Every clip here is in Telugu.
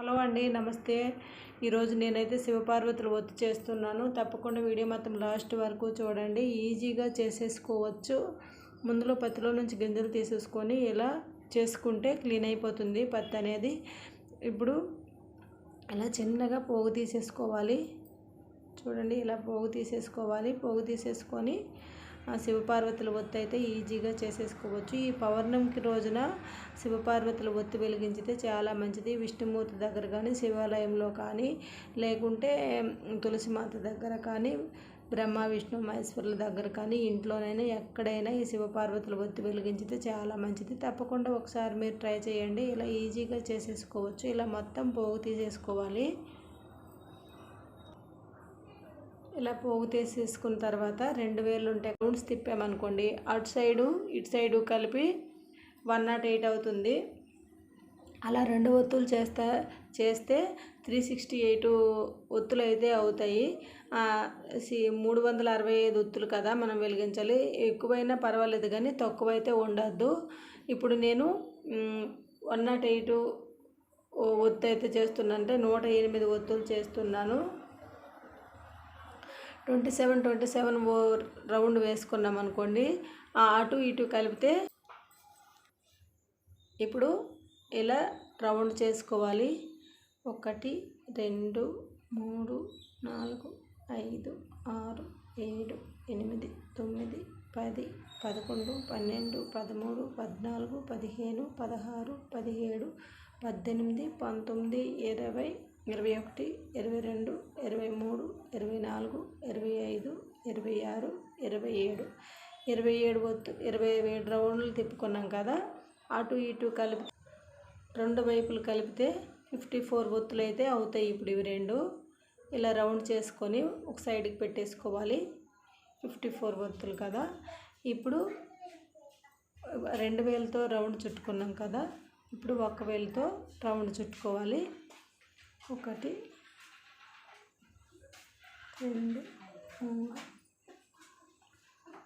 హలో అండి, నమస్తే. ఈరోజు నేనైతే శివపార్వతులు ఒత్తు చేస్తున్నాను. తప్పకుండా వీడియో మొత్తం లాస్ట్ వరకు చూడండి. ఈజీగా చేసేసుకోవచ్చు. ముందులో పత్తిలో నుంచి గింజలు తీసేసుకొని ఇలా చేసుకుంటే క్లీన్ అయిపోతుంది పత్తి అనేది. ఇప్పుడు ఇలా చిన్నగా పోగు తీసేసుకోవాలి. చూడండి, ఇలా పోగు తీసేసుకొని శివపార్వతుల ఒత్తు అయితే ఈజీగా చేసేసుకోవచ్చు. ఈ పౌర్ణమికి రోజున శివపార్వతుల ఒత్తు వెలిగించితే చాలా మంచిది. విష్ణుమూర్తి దగ్గర కానీ, శివాలయంలో కానీ, లేకుంటే తులసి మాత దగ్గర కానీ, బ్రహ్మ విష్ణు మహేశ్వరుల దగ్గర కానీ, ఇంట్లోనైనా ఎక్కడైనా ఈ శివపార్వతుల ఒత్తు వెలిగించితే చాలా మంచిది. తప్పకుండా ఒకసారి మీరు ట్రై చేయండి. ఇలా ఈజీగా చేసేసుకోవచ్చు. ఇలా మొత్తం పోగు తీసేసుకోవాలి. ఇలా పోగు తీసేసుకున్న తర్వాత 2 వేళ్ళు ఉంటాయి, రౌండ్స్ తిప్పామనుకోండి, అటు సైడు ఇటు సైడు కలిపి 108 అవుతుంది. అలా 2 ఒత్తులు చేస్తే 368 ఒత్తులు అయితే అవుతాయి. 365 ఒత్తులు కదా మనం వెలిగించాలి. ఎక్కువైనా పర్వాలేదు కానీ తక్కువైతే ఉండద్దు. ఇప్పుడు నేను 108 ఒత్తు అయితే చేస్తున్నాను, అంటే 108 ఒత్తులు చేస్తున్నాను. 27 రౌండ్ వేసుకున్నాం అనుకోండి, అటు ఇటు కలిపితే ఇప్పుడు ఇలా రౌండ్ చేసుకోవాలి. 1 2 3 4 5 6 7 8 9 10 11 12 13 14 15 16 17 18 19 20 21 22 23 24 25 26 27 ఒత్తు 27 రౌండ్లు తిప్పుకున్నాం కదా. అటు ఇటు కలిపి 2 వైపులు కలిపితే 54 ఒత్తులు అయితే అవుతాయి. ఇప్పుడు ఇవి 2 ఇలా రౌండ్ చేసుకొని ఒక సైడ్కి పెట్టేసుకోవాలి. 54 ఒత్తులు కదా. ఇప్పుడు 2 వేలతో రౌండ్ చుట్టుకున్నాం కదా. ఇప్పుడు 1 వేలతో రౌండ్ చుట్టుకోవాలి. 1 2 3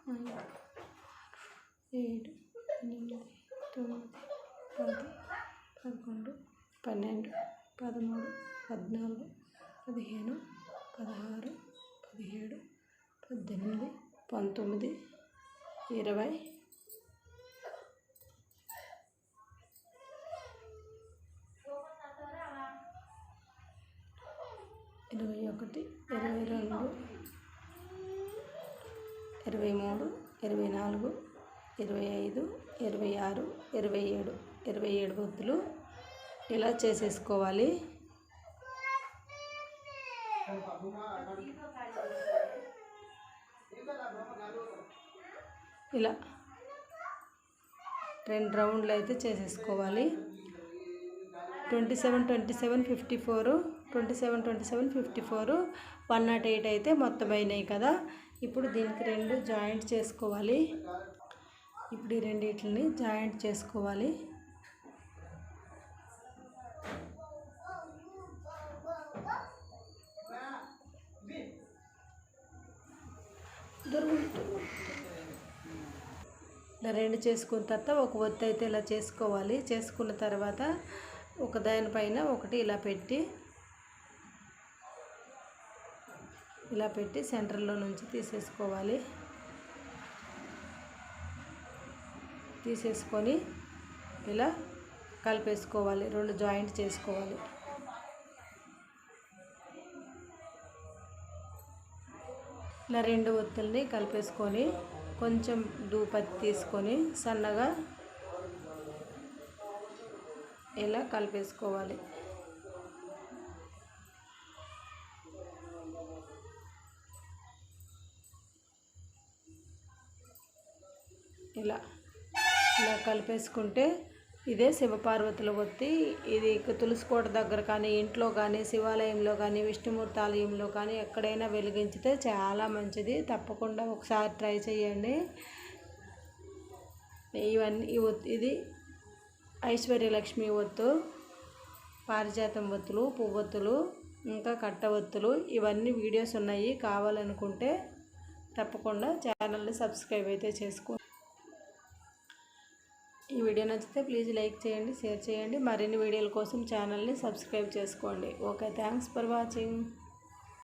4 5 7 8 9 10 11 12 13 14 15 16 17 18 19 20 21 22 23 24 25 26 27 ఒత్తులు ఇలా చేసేసుకోవాలి. ఇలా 2 రౌండ్లు అయితే చేసేసుకోవాలి. 27 54 108 అయితే మొత్తం అయినాయి కదా. ఇప్పుడు దీనికి 2 జాయింట్ చేసుకోవాలి. ఇప్పుడు ఈ రెండిటిని జాయింట్ చేసుకోవాలి. ఇలా 2 చేసుకున్న తర్వాత ఒక ఒత్తు అయితే ఇలా చేసుకోవాలి. చేసుకున్న తర్వాత ఒక దానిపైన ఒకటి ఇలా పెట్టి సెంటర్లో నుంచి తీసేసుకోవాలి. తీసేసుకొని ఇలా కలిపేసుకోవాలి. 2 జాయింట్ చేసుకోవాలి. ఇలా 2 ఒత్తుల్ని కలిపేసుకొని కొంచెం పత్తి తీసుకొని సన్నగా ఇలా కలిపేసుకోవాలి. ఇలా కలిపేసుకుంటే ఇదే శివపార్వతుల ఒత్తి. ఇది తులసికోట దగ్గర కానీ, ఇంట్లో కానీ, శివాలయంలో కానీ, విష్ణుమూర్తి ఆలయంలో కానీ ఎక్కడైనా వెలిగించితే చాలా మంచిది. తప్పకుండా ఒకసారి ట్రై చేయండి. ఇది ఐశ్వర్యలక్ష్మి ఒత్తు, పారిజాతం ఒత్తులు, పువ్వొత్తులు, ఇంకా కట్ట ఒత్తులు, ఇవన్నీ వీడియోస్ ఉన్నాయి. కావాలనుకుంటే తప్పకుండా ఛానల్ని సబ్స్క్రైబ్ అయితే చేసుకోండి. ఈ వీడియో నచ్చితే ప్లీజ్ లైక్ చేయండి, షేర్ చేయండి. మరిన్ని వీడియోల కోసం ఛానల్ని సబ్స్క్రైబ్ చేసుకోండి. Okay, thanks for watching.